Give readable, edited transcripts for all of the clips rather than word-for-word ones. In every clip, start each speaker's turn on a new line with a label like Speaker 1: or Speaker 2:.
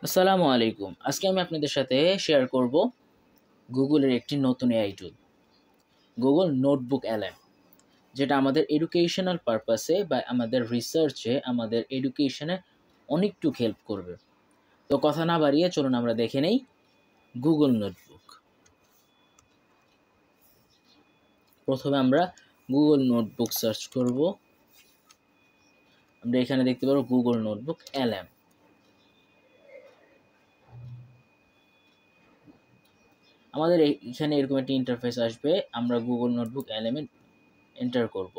Speaker 1: আসসালামু আলাইকুম। আজকে আমি আপনাদের সাথে শেয়ার করব গুগলের একটি নতুন এআই টুল, গুগল নোটবুক LM, যেটা আমাদের এডুকেশনাল পারপাসে বা আমাদের রিসার্চে, আমাদের এডুকেশনে অনেকটুকু হেল্প করবে। তো কথা না বাড়িয়ে চলুন আমরা দেখে নেই গুগল নোটবুক। প্রথমে আমরা গুগল নোটবুক সার্চ করব। আমরা এখানে দেখতে পারবো গুগল নোটবুক LM। আমাদের এখানে এরকম একটি ইন্টারফেস আসবে। আমরা গুগল নোটবুক LM এ এন্টার করব।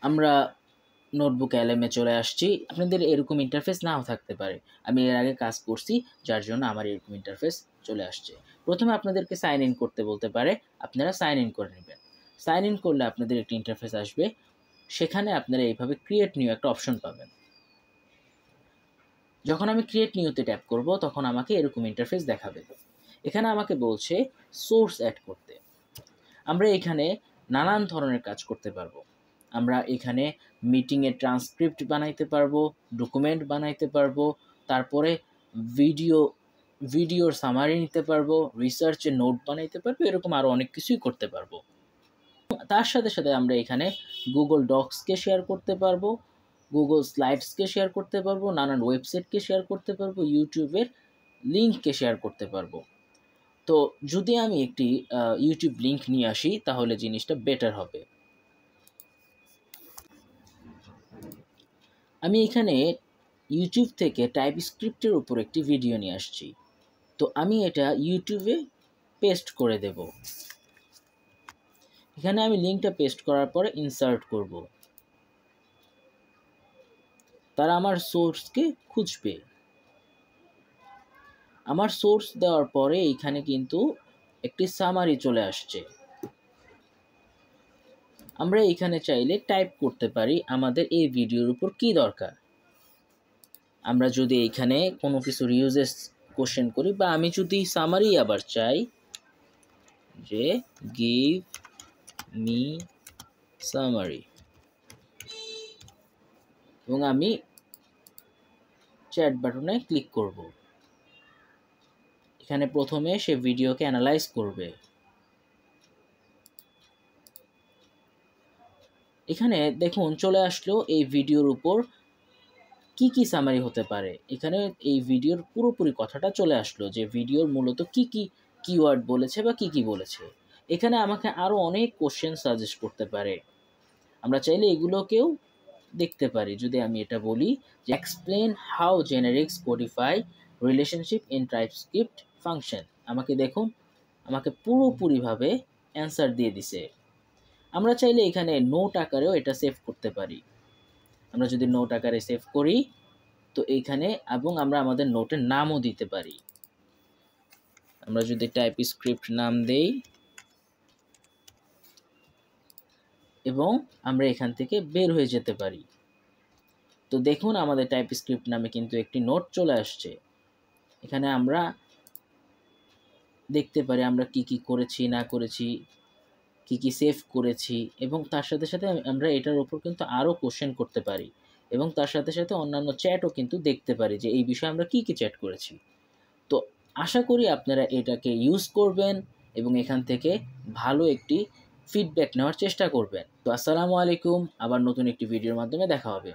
Speaker 1: আমরা নোটবুক LM এ চলে আসছি। আপনাদের এরকম ইন্টারফেস নাও থাকতে পারে। আমি এর আগে কাজ করছি, যার জন্য আমার এরকম ইন্টারফেস চলে আসছে। প্রথমে আপনাদেরকে সাইন ইন করতে বলতে পারে, আপনারা সাইন ইন করে নেবেন। সাইন ইন করলে আপনাদের একটি ইন্টারফেস আসবে, সেখানে আপনারা এইভাবে ক্রিয়েট নিউ একটা অপশন পাবেন। যখন আমি ক্রিয়েট নিউতে ট্যাপ করব, তখন আমাকে এরকম ইন্টারফেস দেখাবে। এখানে আমাকে বলছে সোর্স অ্যাড করতে। আমরা এখানে নানান ধরনের কাজ করতে পারবো। আমরা এখানে মিটিংয়ের ট্রান্সক্রিপ্ট বানাইতে পারবো, ডকুমেন্ট বানাইতে পারবো, তারপরে ভিডিওর সামারি নিতে পারবো, রিসার্চের নোট বানাইতে পারবো, এরকম আরও অনেক কিছুই করতে পারবো। তার সাথে সাথে আমরা এখানে গুগল ডক্সকে শেয়ার করতে পারবো, গুগল স্লাইডসকে শেয়ার করতে পারবো, নানান ওয়েবসাইটকে শেয়ার করতে পারবো, ইউটিউবের লিঙ্ককে শেয়ার করতে পারবো। তো যদি আমি একটি ইউটিউব লিঙ্ক নিয়ে আসি, তাহলে জিনিসটা বেটার হবে। আমি এখানে ইউটিউব থেকে টাইপস্ক্রিপ্টের উপর একটি ভিডিও নিয়ে আসছি। তো আমি এটা ইউটিউবে পেস্ট করে দেব। এখানে আমি লিঙ্কটা পেস্ট করার পরে ইনসার্ট করব। তারা আমার সোর্সকে খুঁজবে। আমার সোর্স দেওয়ার পরে এখানে কিন্তু একটি সামারি চলে আসছে। আমরা এখানে চাইলে টাইপ করতে পারি আমাদের এই ভিডিওর উপর কি দরকার। আমরা যদি এখানে কোনো কিছুর ইউজেস কোশ্চেন করি, বা আমি যদি সামারি আবার চাই, যে গিভ মি সামারি, এবং আমি চ্যাট বাটনে ক্লিক করব। এখানে প্রথমে সে ভিডিওকে অ্যানালাইজ করবে। এখানে দেখুন চলে আসলো এই ভিডিওর উপর কি কি সামারি হতে পারে। এখানে এই ভিডিওর পুরোপুরি কথাটা চলে আসলো, যে ভিডিওর মূলত কি কি কিওয়ার্ড বলেছে বা কি কি বলেছে। এখানে আমাকে আরও অনেক কোশ্চেন সাজেস্ট করতে পারে। আমরা চাইলে এগুলোকেও দেখতে পারি। যদি আমি এটা বলি যে explain how জেনারিক্স codify relationship in TypeScript function, আমাকে দেখুন আমাকে পুরোপুরিভাবে অ্যান্সার দিয়ে দিছে। আমরা চাইলে এখানে নোট আকারেও এটা সেভ করতে পারি। আমরা যদি নোট আকারে সেভ করি, তো এইখানে এবং আমরা আমাদের নোটের নামও দিতে পারি। আমরা যদি টাইপস্ক্রিপ্ট নাম দেই, এবং আমরা এখান থেকে বের হয়ে যেতে পারি। তো দেখুন আমাদের টাইপস্ক্রিপ্ট নামে কিন্তু একটি নোট চলে আসছে। এখানে আমরা দেখতে পারি আমরা কি কি করেছি না করেছি, কি কি সেভ করেছি, এবং তার সাথে সাথে আমরা এটার উপর কিন্তু আরও কোশ্চেন করতে পারি, এবং তার সাথে সাথে অন্যান্য চ্যাটও কিন্তু দেখতে পারি যে এই বিষয়ে আমরা কি কি চ্যাট করেছি। তো আশা করি আপনারা এটাকে ইউজ করবেন এবং এখান থেকে ভালো একটি ফিডব্যাক নেওয়ার চেষ্টা করবেন। তো আসসালামু আলাইকুম, আবার নতুন একটি ভিডিওর মাধ্যমে দেখা হবে।